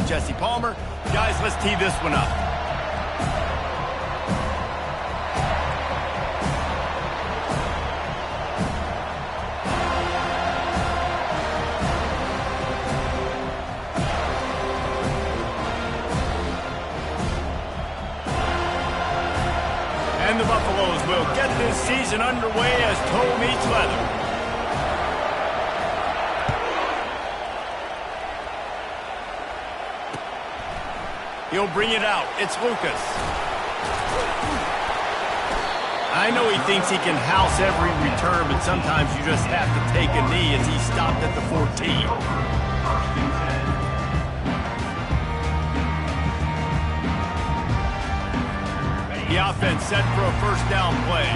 and Jesse Palmer. Guys, let's tee this one up. And the Buffaloes will get this season underway as toe meets leather. He'll bring it out. It's Lucas. I know he thinks he can house every return, but sometimes you just have to take a knee as he stopped at the 14. The offense set for a first down play.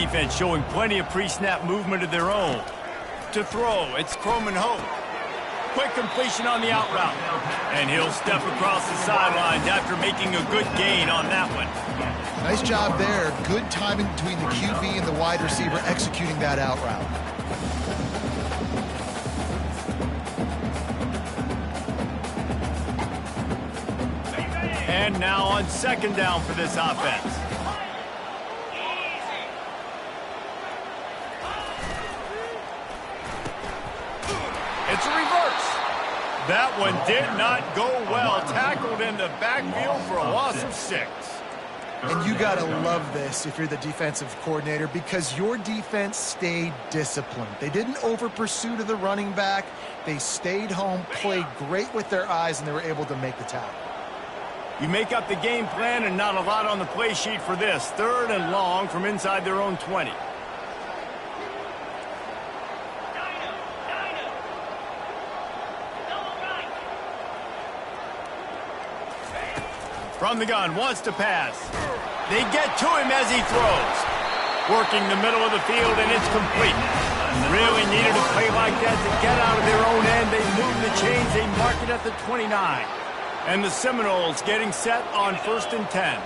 Defense showing plenty of pre-snap movement of their own. To throw, it's Croman Hope. Quick completion on the out route. And he'll step across the sidelines after making a good gain on that one. Nice job there. Good timing between the QB and the wide receiver executing that out route. And now on second down for this offense. It's a reverse. That one did not go well. Tackled in the backfield for a loss of 6. And you got to love this if you're the defensive coordinator, because your defense stayed disciplined. They didn't over-pursue to the running back. They stayed home, played great with their eyes, and they were able to make the tackle. You make up the game plan and not a lot on the play sheet for this. Third and long from inside their own 20. From the gun, wants to pass. They get to him as he throws. Working the middle of the field, and it's complete. Really needed a play like that to get out of their own end. They move the chains. They mark it at the 29. And the Seminoles getting set on 1st and 10.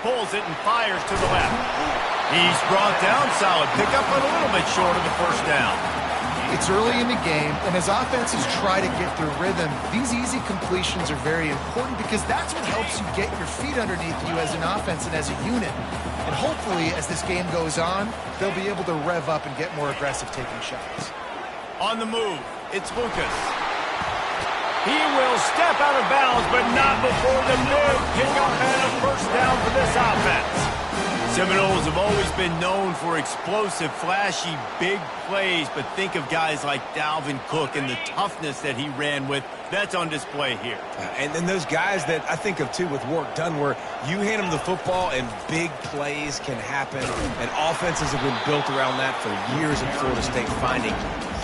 Pulls it and fires to the left. He's brought down. Solid pickup, but a little bit short of the first down. It's early in the game, and as offenses try to get their rhythm, these easy completions are very important because that's what helps you get your feet underneath you as an offense and as a unit. And hopefully, as this game goes on, they'll be able to rev up and get more aggressive taking shots. On the move, it's Lucas. He will step out of bounds, but not before the big pickup and a first down for this offense. Seminoles have always been known for explosive, flashy, big plays, but think of guys like Dalvin Cook and the toughness that he ran with. That's on display here. And then those guys that I think of, too, with Warrick Dunn, where you hand them the football and big plays can happen, and offenses have been built around that for years in Florida State, finding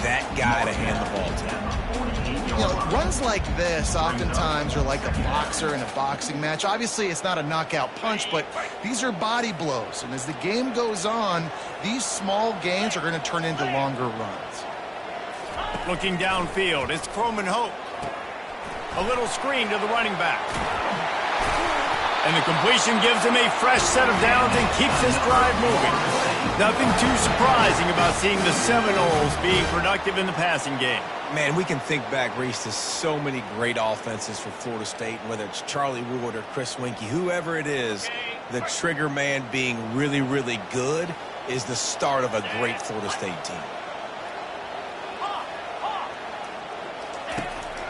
that guy to hand the ball to. You know, runs like this oftentimes are like a boxer in a boxing match. Obviously, it's not a knockout punch, but these are body blows. And as the game goes on, these small gains are going to turn into longer runs. Looking downfield, it's Croman Hope. A little screen to the running back. And the completion gives him a fresh set of downs and keeps his drive moving. Nothing too surprising about seeing the Seminoles being productive in the passing game. Man, we can think back, Reese, to so many great offenses for Florida State, whether it's Charlie Wood or Chris Winkie, whoever it is, the trigger man being really, really good is the start of a great Florida State team.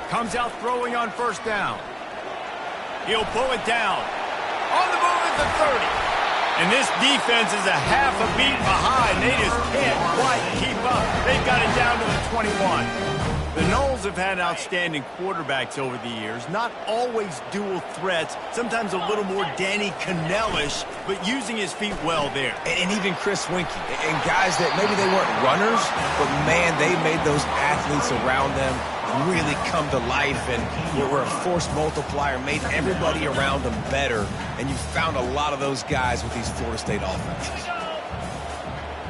Comes out throwing on first down. He'll pull it down. On the move at the 30. And this defense is a half a beat behind. They just can't quite keep up. They've got it down to the 21. The Noles have had outstanding quarterbacks over the years. Not always dual threats. Sometimes a little more Danny Cannell-ish, but using his feet well there. And even Chris Winkie. And guys that maybe they weren't runners, but, man, they made those athletes around them really come to life and were a force multiplier, made everybody around them better. And you found a lot of those guys with these Florida State offenses.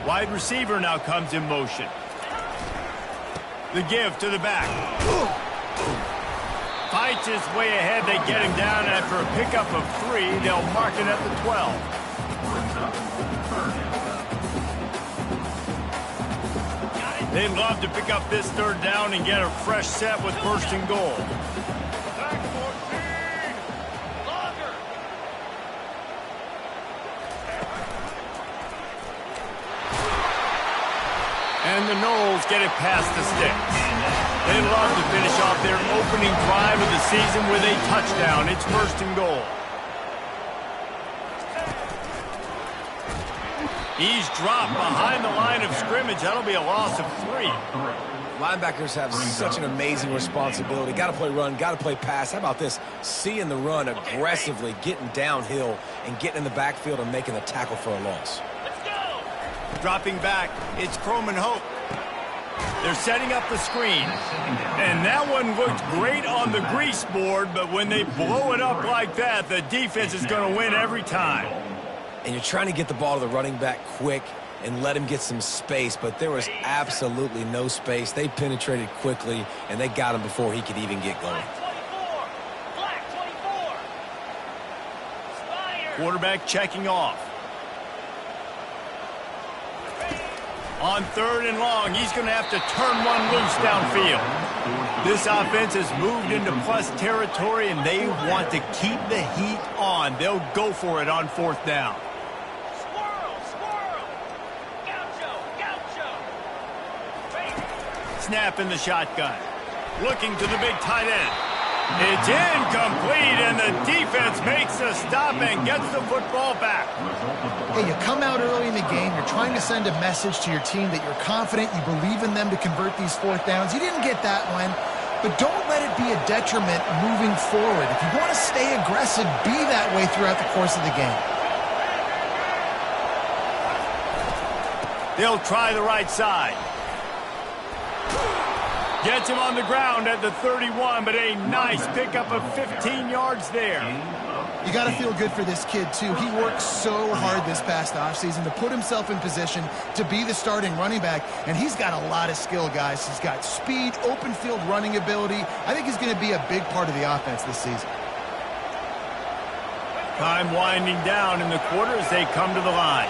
Wide receiver now comes in motion. The give to the back. Fights his way ahead. They get him down after a pickup of 3. They'll mark it at the 12. They'd love to pick up this third down and get a fresh set with first and goal. And the Knowles get it past the sticks. They love to finish off their opening drive of the season with a touchdown. It's first and goal. He's dropped behind the line of scrimmage. That'll be a loss of 3. Linebackers have such an amazing responsibility. Got to play run, got to play pass. How about this? Seeing the run aggressively, getting downhill, and getting in the backfield and making the tackle for a loss. Dropping back, it's Chrome and Hope. They're setting up the screen. And that one looked great on the grease board, but when they blow it up like that, the defense is going to win every time. And you're trying to get the ball to the running back quick and let him get some space, but there was absolutely no space. They penetrated quickly, and they got him before he could even get going. Quarterback checking off. On 3rd and long, he's going to have to turn one loose downfield. This offense has moved into plus territory, and they want to keep the heat on. They'll go for it on 4th down. Snap in the shotgun. Looking to the big tight end. It's incomplete, and the defense makes a stop and gets the football back. Hey, you come out early in the game, you're trying to send a message to your team that you're confident, you believe in them to convert these 4th downs. You didn't get that one, but don't let it be a detriment moving forward. If you want to stay aggressive, be that way throughout the course of the game. They'll try the right side. Gets him on the ground at the 31, but a nice pickup of 15 yards there. You got to feel good for this kid, too. He worked so hard this past offseason to put himself in position to be the starting running back, and he's got a lot of skill, guys. He's got speed, open field running ability. I think he's going to be a big part of the offense this season. Time winding down in the quarter as they come to the line.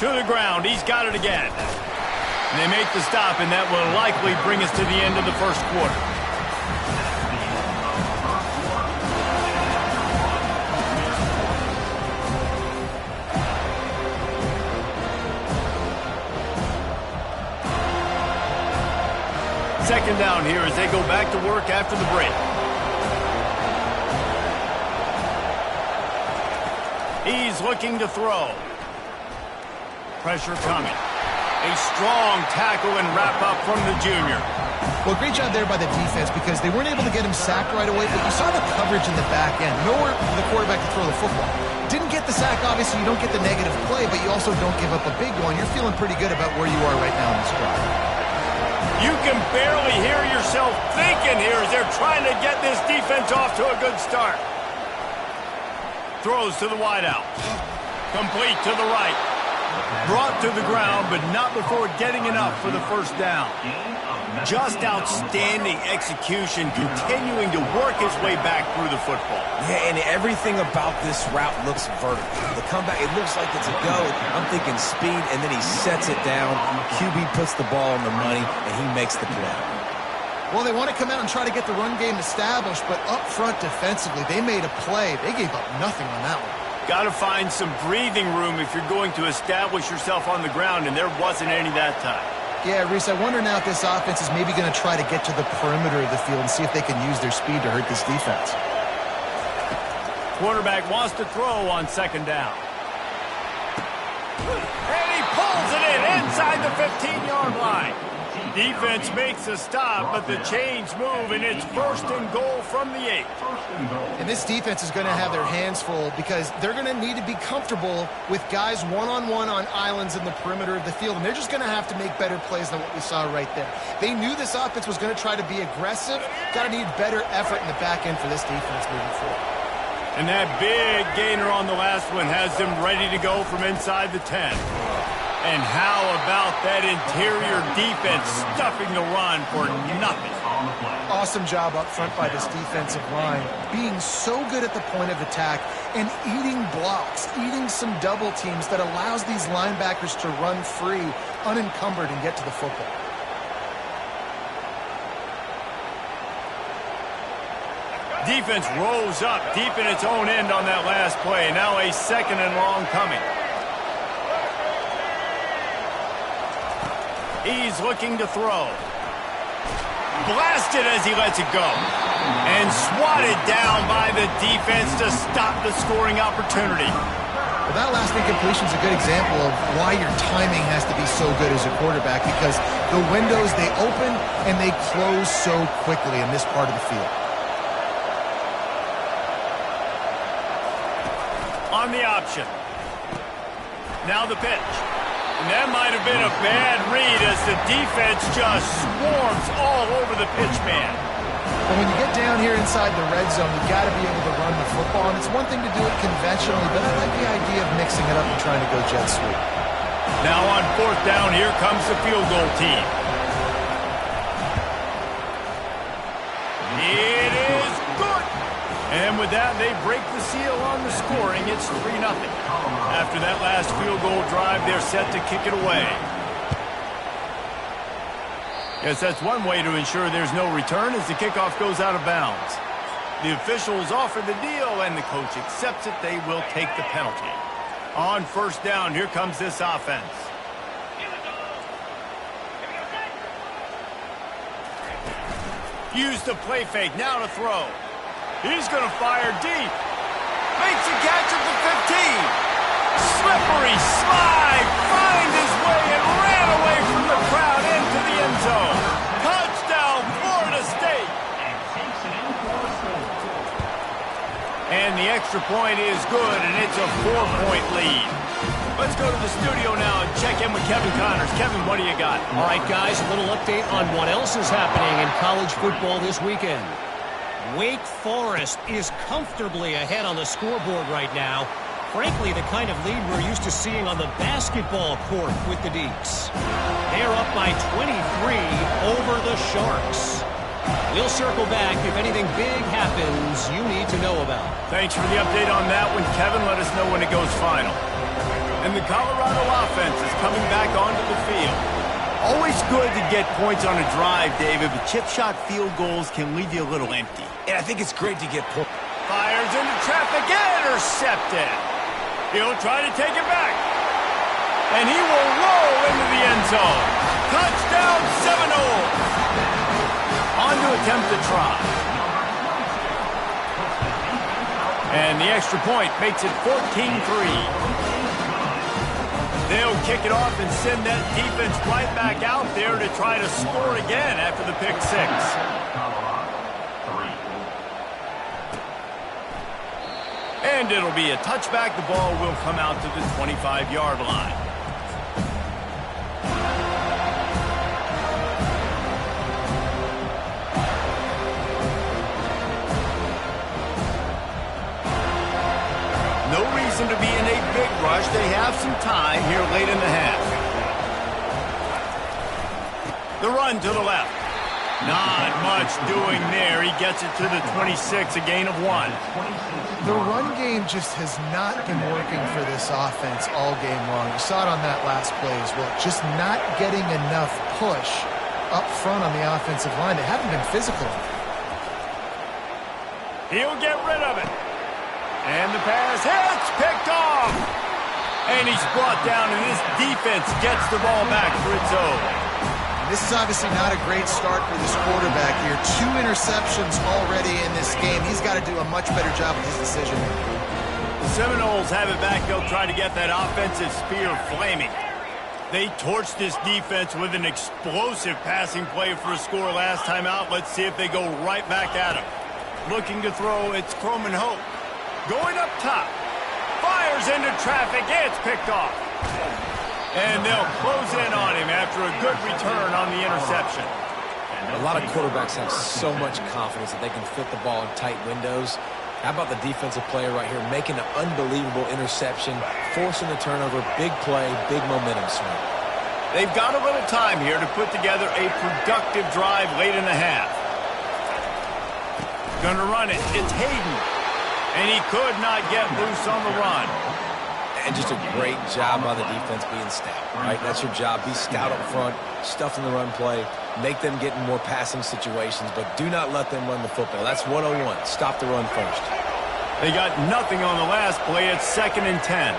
To the ground, he's got it again. And they make the stop, and that will likely bring us to the end of the first quarter. Second down here as they go back to work after the break. He's looking to throw. Pressure coming. A strong tackle and wrap up from the junior. Well, great job there by the defense because they weren't able to get him sacked right away, but you saw the coverage in the back end. Nowhere for the quarterback to throw the football. Didn't get the sack, obviously. You don't get the negative play, but you also don't give up a big one. You're feeling pretty good about where you are right now in the squad. You can barely hear yourself thinking here as they're trying to get this defense off to a good start. Throws to the wideout. Complete to the right. Brought to the ground, but not before getting enough for the first down. Just outstanding execution, continuing to work his way back through the football. Yeah, and everything about this route looks vertical. The comeback, it looks like it's a go. I'm thinking speed, and then he sets it down. QB puts the ball on the money, and he makes the play. Well, they want to come out and try to get the run game established, but up front defensively, they made a play. They gave up nothing on that one. Got to find some breathing room if you're going to establish yourself on the ground, and there wasn't any that time. Yeah, Reese, I wonder now if this offense is maybe going to try to get to the perimeter of the field and see if they can use their speed to hurt this defense. Quarterback wants to throw on second down. And he pulls it in inside the 15-yard line. Defense makes a stop, but the chains move, and it's first and goal from the 8. And this defense is going to have their hands full because they're going to need to be comfortable with guys one-on-one on islands in the perimeter of the field, and they're just going to have to make better plays than what we saw right there. They knew this offense was going to try to be aggressive. Got to need better effort in the back end for this defense moving forward. And that big gainer on the last one has them ready to go from inside the 10. And how about that interior defense stuffing the run for nothing? Awesome job up front by this defensive line, being so good at the point of attack and eating blocks, eating some double teams that allows these linebackers to run free, unencumbered, and get to the football. Defense rolls up deep in its own end on that last play. Now a 2nd and long coming. He's looking to throw. Blasted as he lets it go. And swatted down by the defense to stop the scoring opportunity. Well, that last incompletion is a good example of why your timing has to be so good as a quarterback, because the windows, they open and they close so quickly in this part of the field. On the option. Now the pitch. And that might have been a bad read as the defense just swarms all over the pitch man. But when you get down here inside the red zone, you've got to be able to run the football. And it's one thing to do it conventionally, but I like the idea of mixing it up and trying to go jet sweep. Now on 4th down, here comes the field goal team. It is good. And with that, they break the seal on the scoring. It's 3-0. After that last field goal drive, they're set to kick it away. Yes, that's one way to ensure there's no return as the kickoff goes out of bounds. The officials offer the deal, and the coach accepts it. They will take the penalty. On 1st down, here comes this offense. Use the play fake, now to throw. He's going to fire deep. Makes a catch at the 15. Slippery slide, finds his way and ran away from the crowd into the end zone. Touchdown, Florida State. And the extra point is good, and it's a 4-point lead. Let's go to the studio now and check in with Kevin Connors. Kevin, what do you got? All right, guys, a little update on what else is happening in college football this weekend. Wake Forest is comfortably ahead on the scoreboard right now. Frankly, the kind of lead we're used to seeing on the basketball court with the Deacs. They're up by 23 over the Sharks. We'll circle back if anything big happens you need to know about. Thanks for the update on that one, Kevin. Let us know when it goes final. And the Colorado offense is coming back onto the field. Always good to get points on a drive, David, but chip shot field goals can leave you a little empty. And I think it's great to get points. Fires into traffic, intercepted. He'll try to take it back. And he will roll into the end zone. Touchdown, Seminoles. On to attempt the try. And the extra point makes it 14-3. They'll kick it off and send that defense right back out there to try to score again after the pick 6. And it'll be a touchback. The ball will come out to the 25-yard line. No reason to be in a big rush. They have some time here late in the half. The run to the left. Not much doing there. He gets it to the 26, a gain of 1. The run game just has not been working for this offense all game long. You saw it on that last play as well. Just not getting enough push up front on the offensive line. They haven't been physical. He'll get rid of it. And the pass hits, picked off. And he's brought down, and this defense gets the ball back for its own. This is obviously not a great start for this quarterback here. 2 interceptions already in this game. He's got to do a much better job with his decision. The Seminoles have it back. They'll try to get that offensive spear flaming. They torched this defense with an explosive passing play for a score last time out. Let's see if they go right back at him. Looking to throw, it's Croman Hope. Going up top. Fires into traffic. It's picked off. And they'll close in on him after a good return on the interception. A lot of quarterbacks have so much confidence that they can fit the ball in tight windows. How about the defensive player right here making an unbelievable interception, forcing the turnover, big play, big momentum swing. They've got a little time here to put together a productive drive late in the half. Gonna run it. It's Hayden. And he could not get loose on the run. And just a great job by the defense being stout, right? That's your job. Be stout up front, stuff in the run play, make them get in more passing situations, but do not let them run the football. That's 101. Stop the run first. They got nothing on the last play. It's 2nd and 10.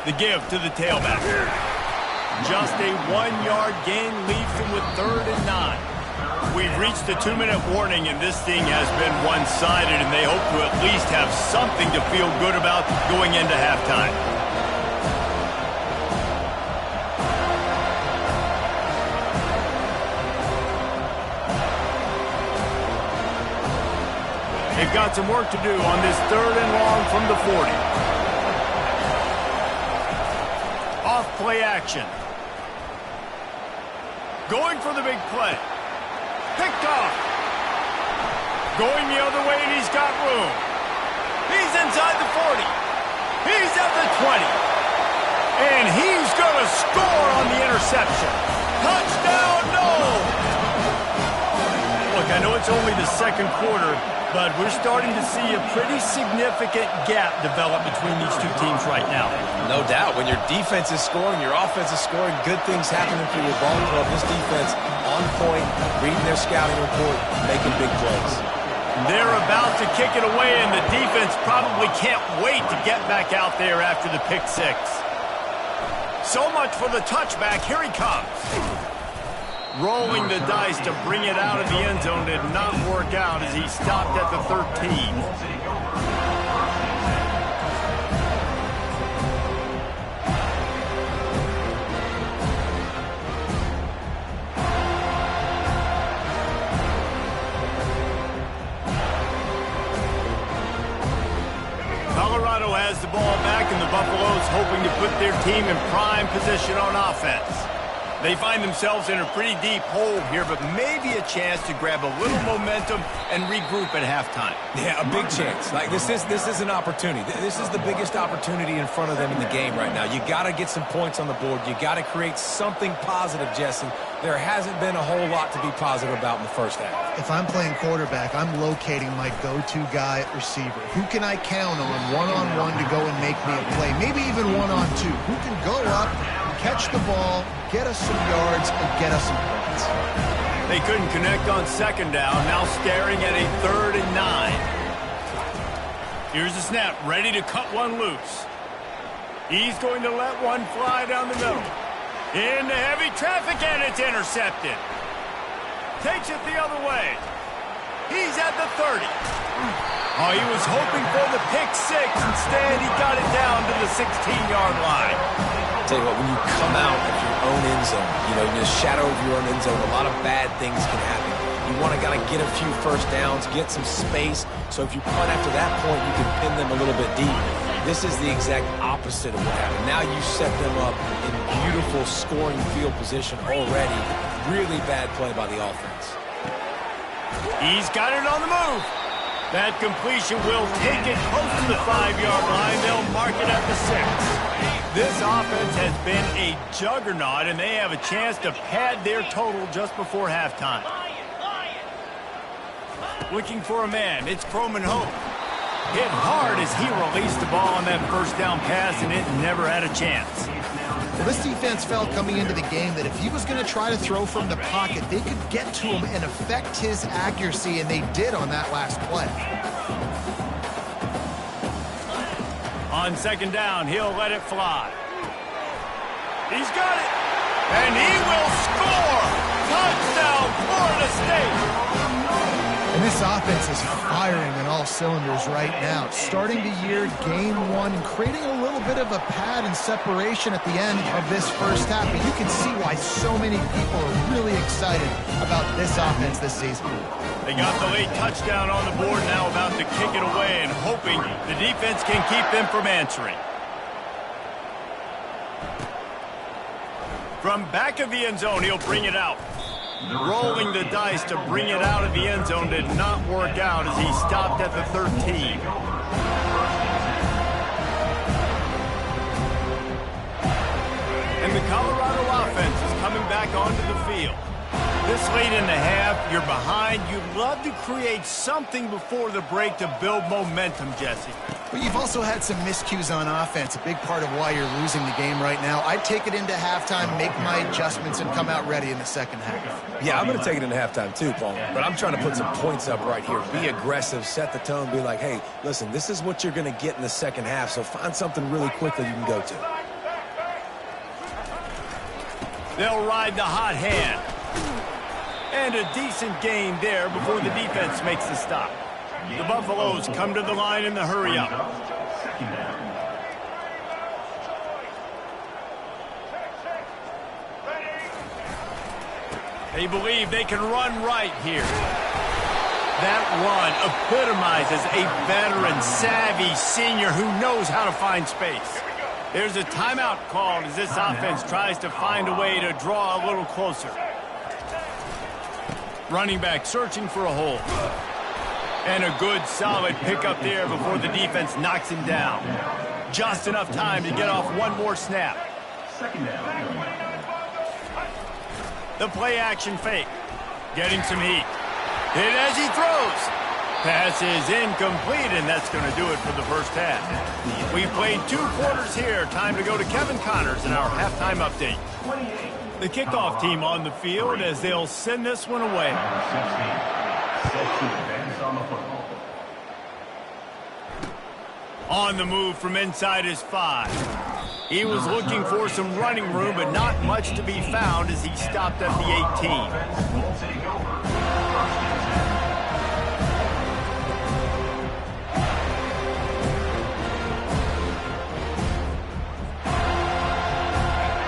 The give to the tailback. Just a 1-yard gain leaves him with 3rd and 9. We've reached the 2-minute warning, and this thing has been one-sided, and they hope to at least have something to feel good about going into halftime. They've got some work to do on this 3rd and long from the 40. Off play action. Going for the big play. Picked off. Going the other way, and he's got room. He's inside the 40. He's at the 20. And he's going to score on the interception. Touchdown, no! Look, I know it's only the 2nd quarter, but we're starting to see a pretty significant gap develop between these two teams right now. No doubt. When your defense is scoring, your offense is scoring, good things happening for your ball club. This defense on point, reading their scouting report, making big plays. They're about to kick it away, and the defense probably can't wait to get back out there after the pick 6. So much for the touchback. Here he comes. Rolling the dice to bring it out of the end zone did not work out as he stopped at the 13. Colorado has the ball back, and the Buffaloes hoping to put their team in prime position on offense. They find themselves in a pretty deep hole here, but maybe a chance to grab a little momentum and regroup at halftime. Yeah, a big chance. Like this is an opportunity. This is the biggest opportunity in front of them in the game right now. You got to get some points on the board. You got to create something positive, Jesse. There hasn't been a whole lot to be positive about in the first half. If I'm playing quarterback, I'm locating my go-to guy at receiver. Who can I count on one-on-one to go and make me a play? Maybe even one-on-two. Who can go up, catch the ball, get us some yards, and get us some points? They couldn't connect on 2nd down, now staring at a 3rd and 9. Here's the snap, ready to cut one loose. He's going to let one fly down the middle. Into heavy traffic, and it's intercepted. Takes it the other way. He's at the 30. Oh, he was hoping for the pick 6. Instead, he got it down to the 16-yard line. Tell you what, when you come out of your own end zone, in the shadow of your own end zone, a lot of bad things can happen. You want to get a few first downs, get some space, so if you punt after that point, you can pin them a little bit deep. This is the exact opposite of what happened. Now you set them up in beautiful scoring field position already. Really bad play by the offense. He's got it on the move. That completion will take it close to the 5-yard line. They'll mark it at the 6. This offense has been a juggernaut, and they have a chance to pad their total just before halftime. Looking for a man. It's Croman Hope. Hit hard as he released the ball on that first down pass, and it never had a chance. Well, this defense felt coming into the game that if he was going to try to throw from the pocket, they could get to him and affect his accuracy, and they did on that last play. On 2nd down, he'll let it fly. He's got it, and he will score! Touchdown, Florida State! And this offense is firing on all cylinders right now. Starting the year, game 1, and creating a little bit of a pad and separation at the end of this first half. And you can see why so many people are really excited about this offense this season. They got the late touchdown on the board, now about to kick it away and hoping the defense can keep them from answering. From back of the end zone, he'll bring it out. Rolling the dice to bring it out of the end zone did not work out as he stopped at the 13. And the Colorado offense is coming back onto the field. This late in the half, you're behind. You'd love to create something before the break to build momentum, Jesse. But you've also had some miscues on offense, a big part of why you're losing the game right now. I'd take it into halftime, make my adjustments, and come out ready in the second half. Yeah, I'm going to take it into halftime too, Paul. But I'm trying to put some points up right here. Be aggressive, set the tone, be like, hey, listen, this is what you're going to get in the second half, so find something really quickly you can go to. They'll ride the hot hand. And a decent gain there before the defense makes the stop. The Buffaloes come to the line in the hurry-up. They believe they can run right here. That run epitomizes a veteran, savvy senior who knows how to find space. There's a timeout called as this offense tries to find a way to draw a little closer. Running back searching for a hole. And a good, solid pickup there before the defense knocks him down. Just enough time to get off one more snap. The play-action fake. Getting some heat. Hit as he throws. Pass is incomplete, and that's going to do it for the first half. We've played 2 quarters here. Time to go to Kevin Connors in our halftime update. The kickoff team on the field as they'll send this one away. On the move from inside his 5. He was looking for some running room, but not much to be found as he stopped at the 18.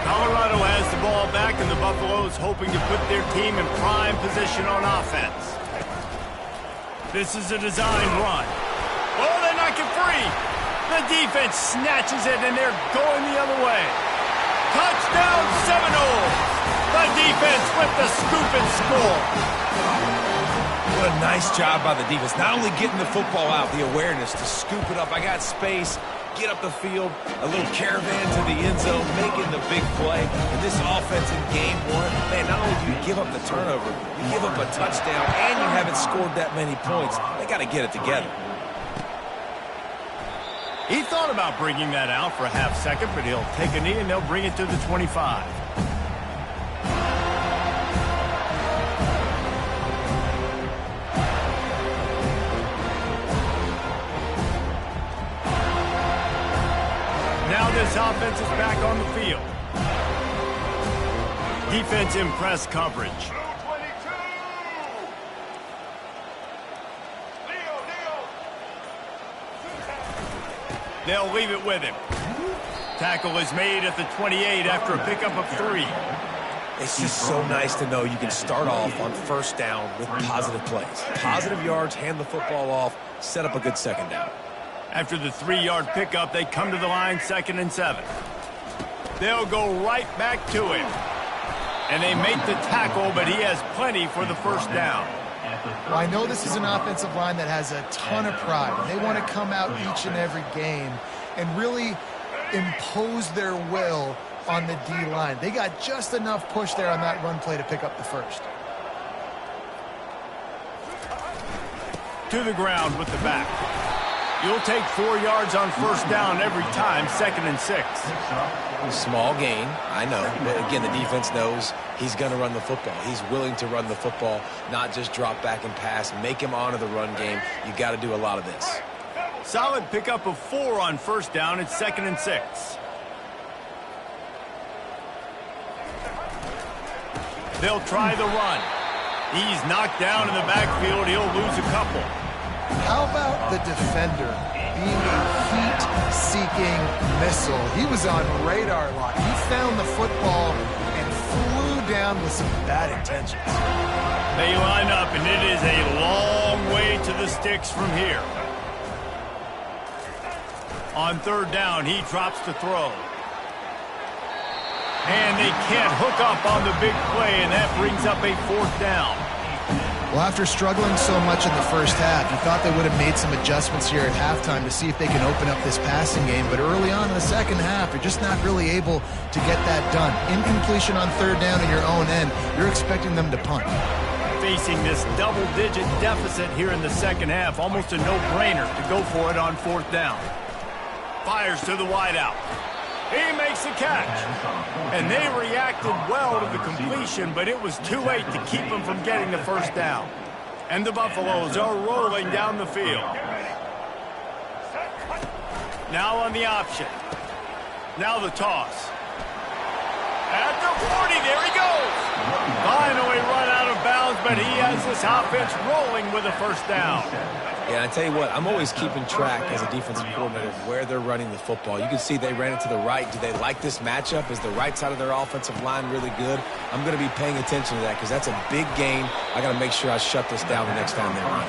Colorado has the ball back, and the Buffaloes hoping to put their team in prime position on offense. This is a design run. Oh, they knock it free. The defense snatches it, and they're going the other way. Touchdown Seminoles. The defense with the scoop and score. What a nice job by the defense. Not only getting the football out, the awareness to scoop it up. I got space. Get up the field, a little caravan to the end zone, making the big play. And this offense in game 1, man, not only do you give up the turnover, you give up a touchdown, and you haven't scored that many points. They got to get it together. He thought about bringing that out for a half second, but he'll take a knee and they'll bring it to the 25. Now this offense is back on the field. Defense in press coverage. They'll leave it with him. Tackle is made at the 28 after a pickup of 3. It's just so nice to know you can start off on first down with positive plays. Positive yards, hand the football off, set up a good second down. After the 3-yard pickup, they come to the line 2nd and 7. They'll go right back to him. And they make the tackle, but he has plenty for the first down. Well, I know this is an offensive line that has a ton of pride. They want to come out each and every game and really impose their will on the D-line. They got just enough push there on that run play to pick up the first. To the ground with the back. You'll take 4 yards on first down every time, 2nd and 6. Small gain, I know. But again, the defense knows he's going to run the football. He's willing to run the football, not just drop back and pass. Make him honor the run game. You got to do a lot of this. Solid pickup of 4 on first down. It's 2nd and 6. They'll try the run. He's knocked down in the backfield. He'll lose a couple. How about the defender being a heat-seeking missile? He was on radar lock. He found the football and flew down with some bad intentions. They line up, and it is a long way to the sticks from here. On 3rd down, he drops to throw. And they can't hook up on the big play, and that brings up a 4th down. Well, after struggling so much in the first half, you thought they would have made some adjustments here at halftime to see if they can open up this passing game. But early on in the second half, you're just not really able to get that done. Incompletion on third down in your own end, you're expecting them to punt. Facing this double-digit deficit here in the second half, almost a no-brainer to go for it on fourth down. Fires to the wideout. He makes the catch. And they reacted well to the completion, but it was too late to keep them from getting the first down. And the Buffaloes are rolling down the field. Now on the option. Now the toss. At the 40, there he goes. Finally run out of bounds, but he has this offense rolling with a first down. Yeah, I tell you what, I'm always keeping track as a defensive coordinator of where they're running the football. You can see they ran it to the right. Do they like this matchup? Is the right side of their offensive line really good? I'm going to be paying attention to that because that's a big game. I got to make sure I shut this down the next time they run.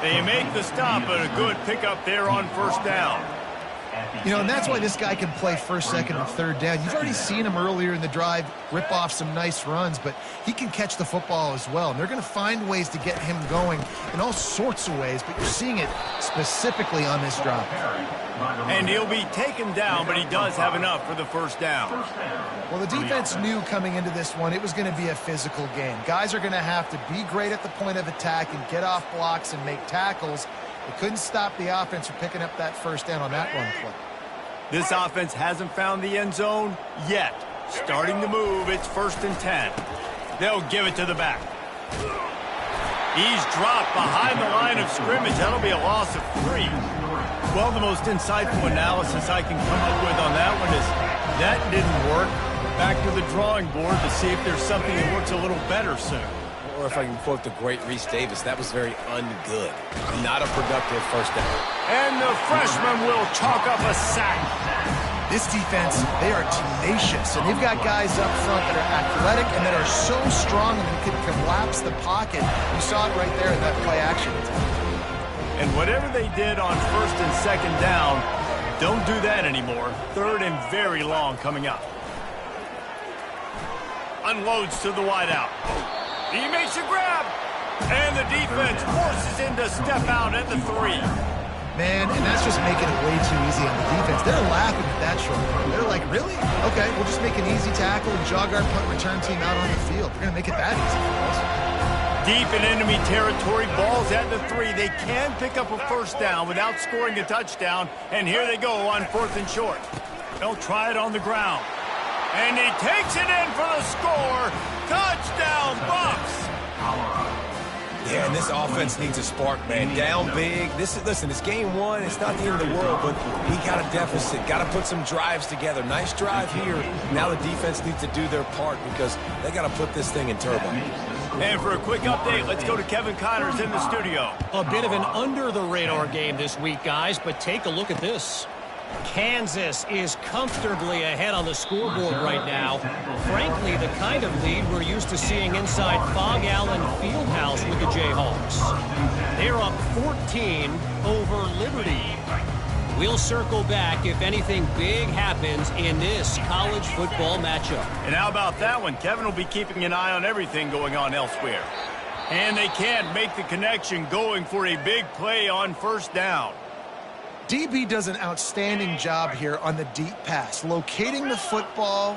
They make the stop, but a good pickup there on first down. You know, and that's why this guy can play first, second, and third down. You've already seen him earlier in the drive rip off some nice runs, but he can catch the football as well. And they're going to find ways to get him going in all sorts of ways, but you're seeing it specifically on this drive. And he'll be taken down, but he does have enough for the first down. Well, the defense knew coming into this one it was going to be a physical game. Guys are going to have to be great at the point of attack and get off blocks and make tackles. They couldn't stop the offense from picking up that first down on that run play. This offense hasn't found the end zone yet. Starting to move, it's 1st and 10. They'll give it to the back. He's dropped behind the line of scrimmage. That'll be a loss of 3. Well, the most insightful analysis I can come up with on that one is that didn't work. Back to the drawing board to see if there's something that works a little better soon. Or if I can quote the great Reese Davis, that was very ungood. Not a productive first down. And the freshman will chalk up a sack. This defense, they are tenacious, and they've got guys up front that are athletic and that are so strong and can collapse the pocket. You saw it right there in that play action. And whatever they did on 1st and 2nd down, don't do that anymore. 3rd and very long coming up. Unloads to the wideout. He makes a grab, and the defense forces him to step out at the 3. Man, and that's just making it way too easy on the defense. They're laughing at that short. They're like, really? Okay, we'll just make an easy tackle and jog our punt return team out on the field. We're going to make it that easy for us. Deep in enemy territory, balls at the 3. They can pick up a first down without scoring a touchdown, and here they go on 4th and short. They'll try it on the ground. And he takes it in for the score. Touchdown, Bucks! Yeah, and this offense needs a spark, man. Down big. Listen, it's game 1. It's not the end of the world, but he got a deficit. Got to put some drives together. Nice drive here. Now the defense needs to do their part because they got to put this thing in turbo. And for a quick update, let's go to Kevin Connors in the studio. A bit of an under-the-radar game this week, guys, but take a look at this. Kansas is comfortably ahead on the scoreboard right now. Frankly, the kind of lead we're used to seeing inside Fog Allen Fieldhouse with the Jayhawks. They're up 14 over Liberty. We'll circle back if anything big happens in this college football matchup. And how about that one? Kevin will be keeping an eye on everything going on elsewhere. And they can't make the connection going for a big play on first down. DB does an outstanding job here on the deep pass, locating the football,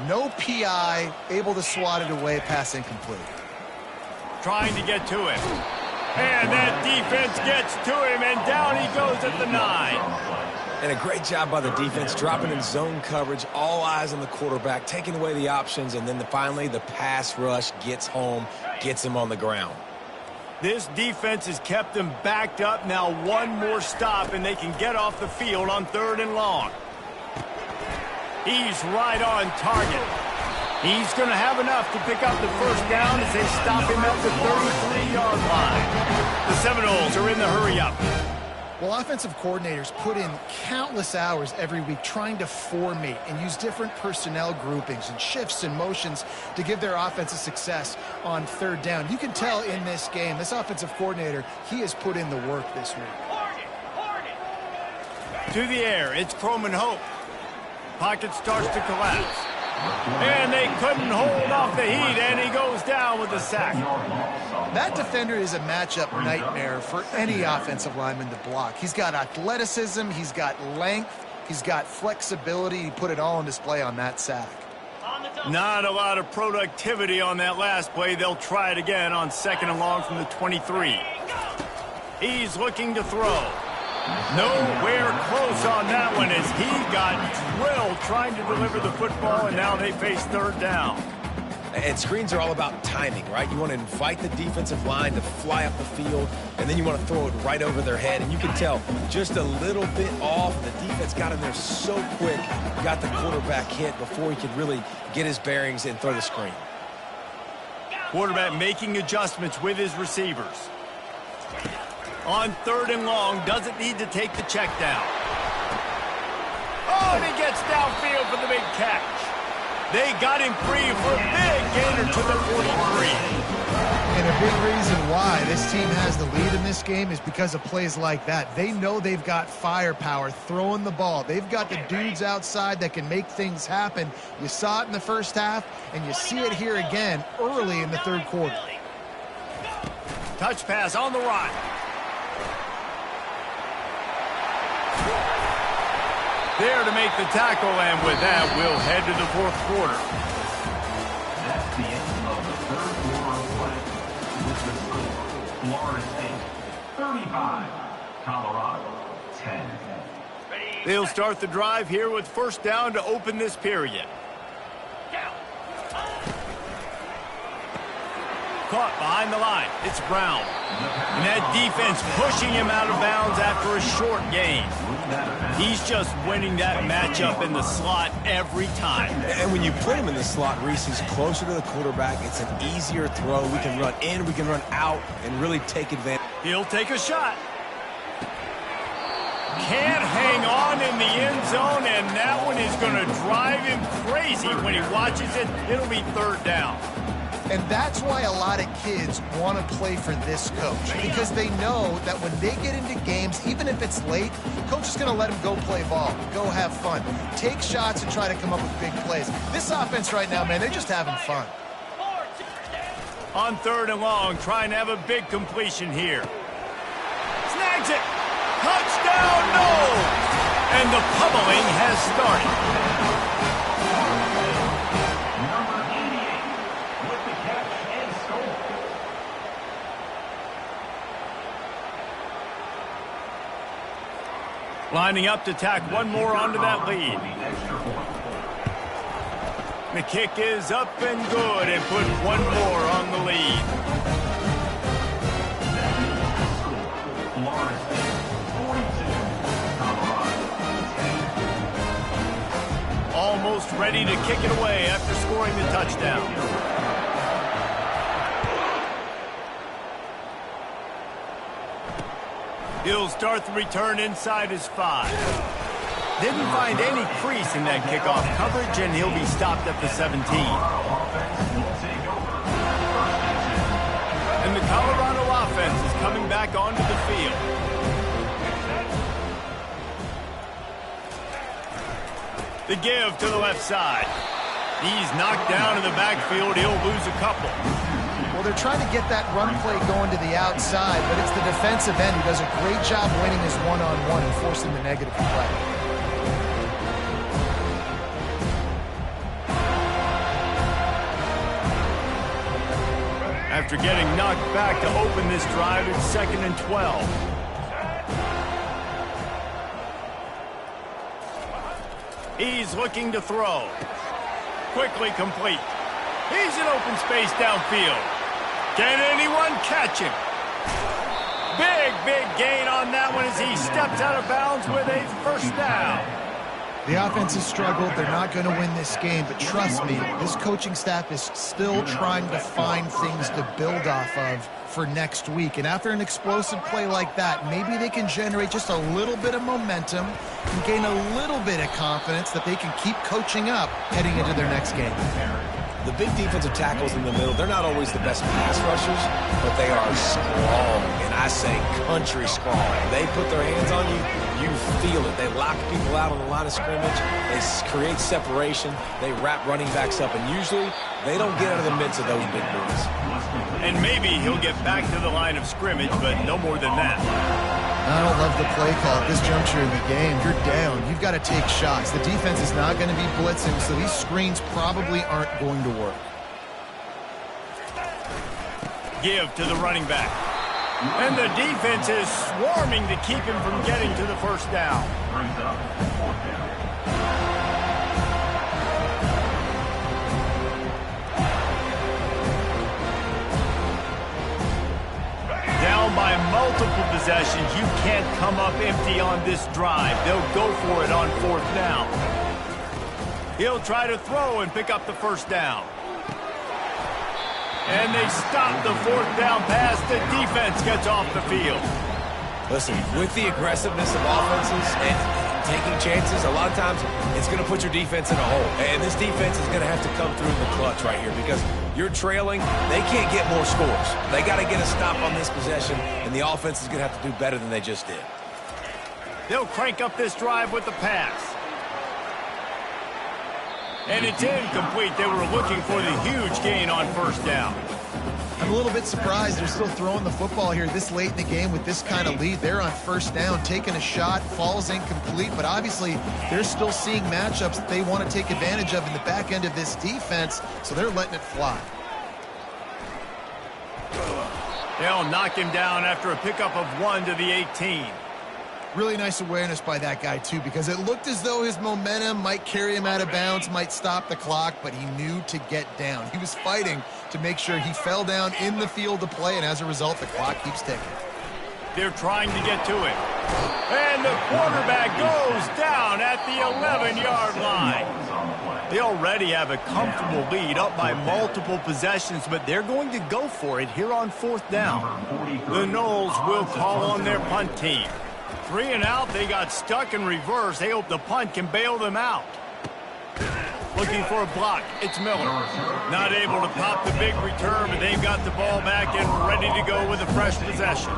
no PI, able to swat it away, pass incomplete. Trying to get to him. And that defense gets to him, and down he goes at the 9. And a great job by the defense, dropping in zone coverage, all eyes on the quarterback, taking away the options, and then finally the pass rush gets home, gets him on the ground. This defense has kept them backed up. Now one more stop, and they can get off the field on 3rd and long. He's right on target. He's going to have enough to pick up the first down as they stop him at the 33-yard line. The Seminoles are in the hurry-up. Well, offensive coordinators put in countless hours every week trying to formate and use different personnel groupings and shifts and motions to give their offense a success on 3rd down. You can tell in this game, this offensive coordinator, he has put in the work this week. To the air, it's Croman Hope. Pocket starts to collapse. And they couldn't hold off the heat, and he goes down with the sack. That defender is a matchup nightmare for any offensive lineman to block. He's got athleticism, he's got length, he's got flexibility. He put it all on display on that sack. Not a lot of productivity on that last play. They'll try it again on 2nd and long from the 23. He's looking to throw. Nowhere close on that one as he got drilled trying to deliver the football, and now they face 3rd down. And screens are all about timing, right? You want to invite the defensive line to fly up the field, and then you want to throw it right over their head. And you can tell just a little bit off. The defense got in there so quick, got the quarterback hit before he could really get his bearings and throw the screen. Quarterback making adjustments with his receivers. On 3rd and long, doesn't need to take the check down. Oh, and he gets downfield for the big catch. They got him free for a big gainer to the 43. And a big reason why this team has the lead in this game is because of plays like that. They know they've got firepower throwing the ball. They've got the dudes outside that can make things happen. You saw it in the first half, and you see it here again early in the 3rd quarter. Touch pass on the run. There to make the tackle, and with that, we'll head to the 4th quarter. That's the end of the 3rd quarter of play. With the score, Florida State 35, Colorado 10. They'll start the drive here with 1st down to open this period. Caught behind the line. It's Brown. And that defense pushing him out of bounds after a short gain. He's just winning that matchup in the slot every time. And when you put him in the slot, Reese, he's closer to the quarterback. It's an easier throw. We can run in, we can run out, and really take advantage. He'll take a shot. Can't hang on in the end zone, and that one is going to drive him crazy when he watches it. It'll be 3rd down. And that's why a lot of kids want to play for this coach, because they know that when they get into games, even if it's late, coach is going to let them go play ball, go have fun, take shots and try to come up with big plays. This offense right now, man, they're just having fun. On 3rd and long, trying to have a big completion here. Snags it. Touchdown, no! And the pummeling has started. Lining up to tack one more onto that lead. The kick is up and good and put one more on the lead. Almost ready to kick it away after scoring the touchdown. He'll start the return inside his 5. Didn't find any crease in that kickoff coverage, and he'll be stopped at the 17. And the Colorado offense is coming back onto the field. The give to the left side. He's knocked down in the backfield. He'll lose a couple. Well, they're trying to get that run play going to the outside, but it's the defensive end who does a great job winning his one-on-one and forcing the negative play. After getting knocked back to open this drive, it's 2nd and 12. He's looking to throw. Quickly complete. He's in open space downfield. Can anyone catch him? Big gain on that one as he steps out of bounds with a 1st down. The offense has struggled. They're not going to win this game, but trust me, this coaching staff is still trying to find things to build off of for next week. And after an explosive play like that, maybe they can generate just a little bit of momentum and gain a little bit of confidence that they can keep coaching up heading into their next game. The big defensive tackles in the middle, they're not always the best pass rushers, but they are strong, and I say country strong. They put their hands on you, you feel it. They lock people out on the line of scrimmage. They create separation. They wrap running backs up, and usually they don't get out of the midst of those big boys. And maybe he'll get back to the line of scrimmage, but no more than that. I don't love the play call at this juncture in the game. You're down. You've got to take shots. The defense is not going to be blitzing, so these screens probably aren't going to work. Give to the running back. And the defense is swarming to keep him from getting to the first down. Brings up fourth down. Down by multiple possessions, you can't come up empty on this drive. They'll go for it on fourth down. He'll try to throw and pick up the first down. And they stop the fourth down pass. The defense gets off the field. Listen, with the aggressiveness of offenses and taking chances, a lot of times it's going to put your defense in a hole. And this defense is going to have to come through in the clutch right here because you're trailing. They can't get more scores. They got to get a stop on this possession, and the offense is going to have to do better than they just did. They'll crank up this drive with the pass. And it's incomplete. They were looking for the huge gain on first down. I'm a little bit surprised they're still throwing the football here this late in the game with this kind of lead. They're on first down, taking a shot, falls incomplete, but obviously they're still seeing matchups that they want to take advantage of in the back end of this defense, so they're letting it fly. They'll knock him down after a pickup of 1 to the 18. Really nice awareness by that guy, too, because it looked as though his momentum might carry him out of bounds, might stop the clock, but he knew to get down. He was fighting to make sure he fell down in the field to play, and as a result, the clock keeps ticking. They're trying to get to it. And the quarterback goes down at the 11-yard line. They already have a comfortable lead, up by multiple possessions, but they're going to go for it here on fourth down. The Noles will call on their punt team. 3 and out, they got stuck in reverse. They hope the punt can bail them out. Looking for a block, it's Miller. Not able to pop the big return, but they've got the ball back and ready to go with a fresh possession.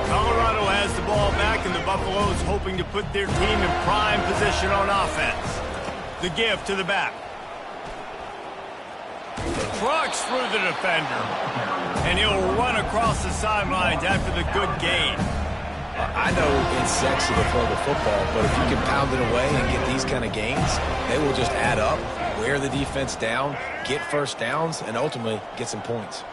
Colorado has the ball back, and the Buffaloes hoping to put their team in prime position on offense. The give to the back. Trucks through the defender. And he'll run across the sidelines after the good gain. I know it's sexy to throw the football, but if you can pound it away and get these kind of gains, they will just add up, wear the defense down, get first downs, and ultimately get some points.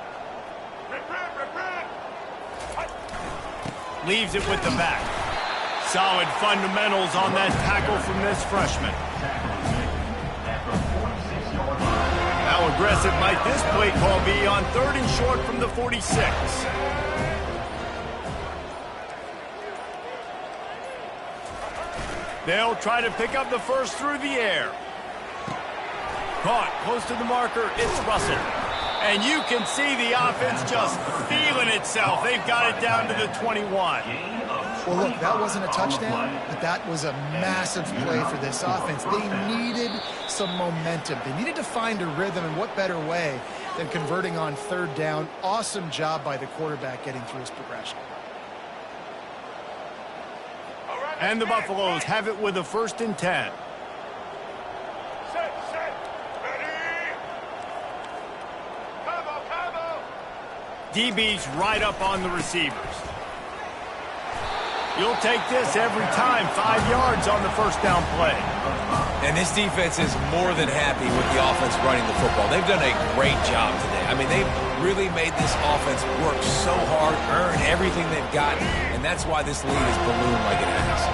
Leaves it with the back. Solid fundamentals on that tackle from this freshman. How aggressive might this play call be on 3rd and short from the 46? They'll try to pick up the first through the air. Caught close to the marker, it's Russell. And you can see the offense just feeling itself. They've got it down to the 21. Well, look, that wasn't a touchdown, but that was a massive play for this offense. They needed some momentum. They needed to find a rhythm, and what better way than converting on 3rd down. Awesome job by the quarterback getting through his progression. And the Buffaloes have it with a 1st and 10. DB's right up on the receivers. You'll take this every time. 5 yards on the first down play. And this defense is more than happy with the offense running the football. They've done a great job today. I mean, they've really made this offense work so hard, earn everything they've gotten, and that's why this lead is ballooned like it has.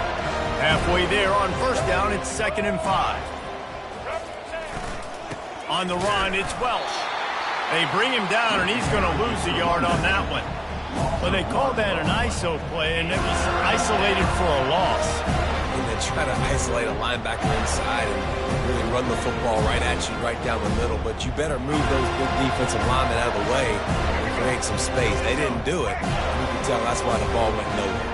Halfway there on first down, it's 2nd and 5. On the run, it's Welsh. They bring him down, and he's going to lose a yard on that one. Well, they call that an ISO play, and he's isolated for a loss. In the try to isolate a linebacker inside and really run the football right at you, right down the middle. But you better move those big defensive linemen out of the way and create some space. They didn't do it. You can tell that's why the ball went nowhere.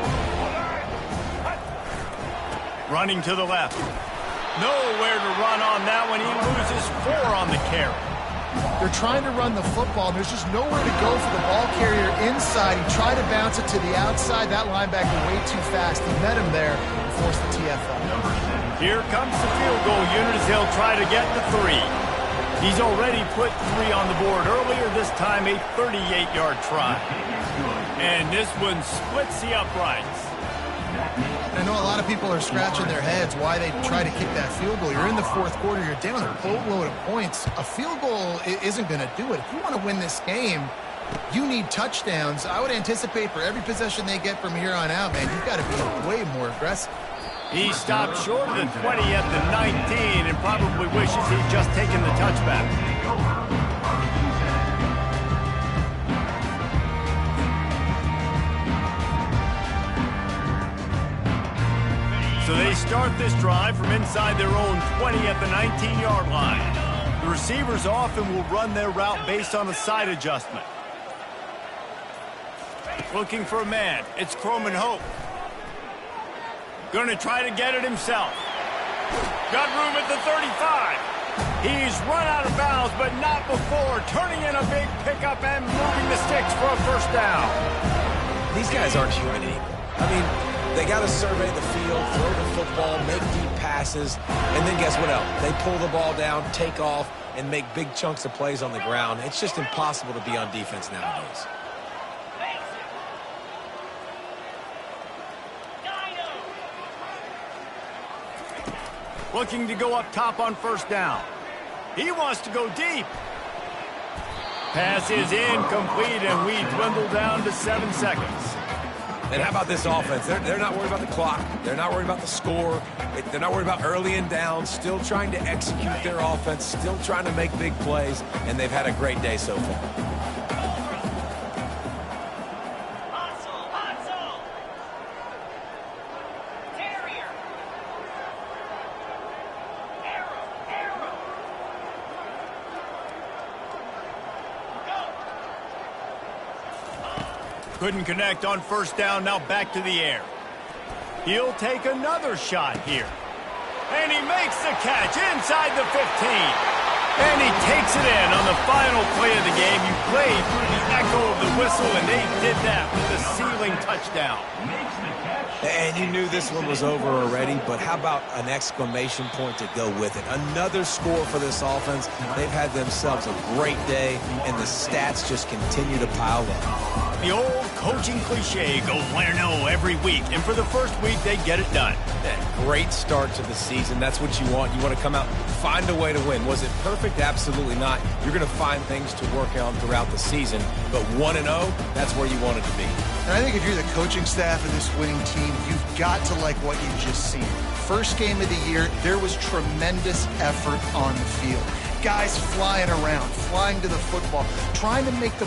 Running to the left. Nowhere to run on that one. He loses 4 on the carry. They're trying to run the football. There's just nowhere to go for the ball carrier inside. He tried to bounce it to the outside. That linebacker way too fast. He met him there and forced the TFL. Here comes the field goal unit as they'll try to get the 3. He's already put 3 on the board earlier, this time a 38-yard try. And this one splits the uprights. I know a lot of people are scratching their heads why they try to kick that field goal. You're in the fourth quarter. You're down a boatload of points. A field goal isn't going to do it. If you want to win this game, you need touchdowns. I would anticipate for every possession they get from here on out, man, you've got to be way more aggressive. He stopped short of the 20 at the 19 and probably wishes he'd just taken the touchback. So they start this drive from inside their own 20 at the 19-yard line. The receivers often will run their route based on a side adjustment. Looking for a man. It's Croman Hope. Going to try to get it himself. Got room at the 35. He's run out of bounds, but not before turning in a big pickup and moving the sticks for a first down. These guys aren't human anymore. I mean, they got to survey the field, throw the football, make deep passes, and then guess what else? They pull the ball down, take off, and make big chunks of plays on the ground. It's just impossible to be on defense nowadays. Looking to go up top on first down. He wants to go deep. Pass is incomplete, and we dwindle down to 7 seconds. And how about this offense? They're not worried about the clock. They're not worried about the score. They're not worried about early and down. Still trying to execute their offense. Still trying to make big plays. And they've had a great day so far. Couldn't connect on first down, now back to the air. He'll take another shot here. And he makes the catch inside the 15. And he takes it in on the final play of the game. You played through the echo of the whistle, and they did that with a ceiling touchdown. And you knew this one was over already, but how about an exclamation point to go with it? Another score for this offense. They've had themselves a great day, and the stats just continue to pile up. The old coaching cliche, go win or no every week. And for the first week, they get it done. Yeah, great start to the season. That's what you want. You want to come out, find a way to win. Was it perfect? Absolutely not. You're going to find things to work on throughout the season. But 1-0, that's where you want it to be. And I think if you're the coaching staff of this winning team, you've got to like what you've just seen. First game of the year, there was tremendous effort on the field. Guys flying around, flying to the football, trying to make the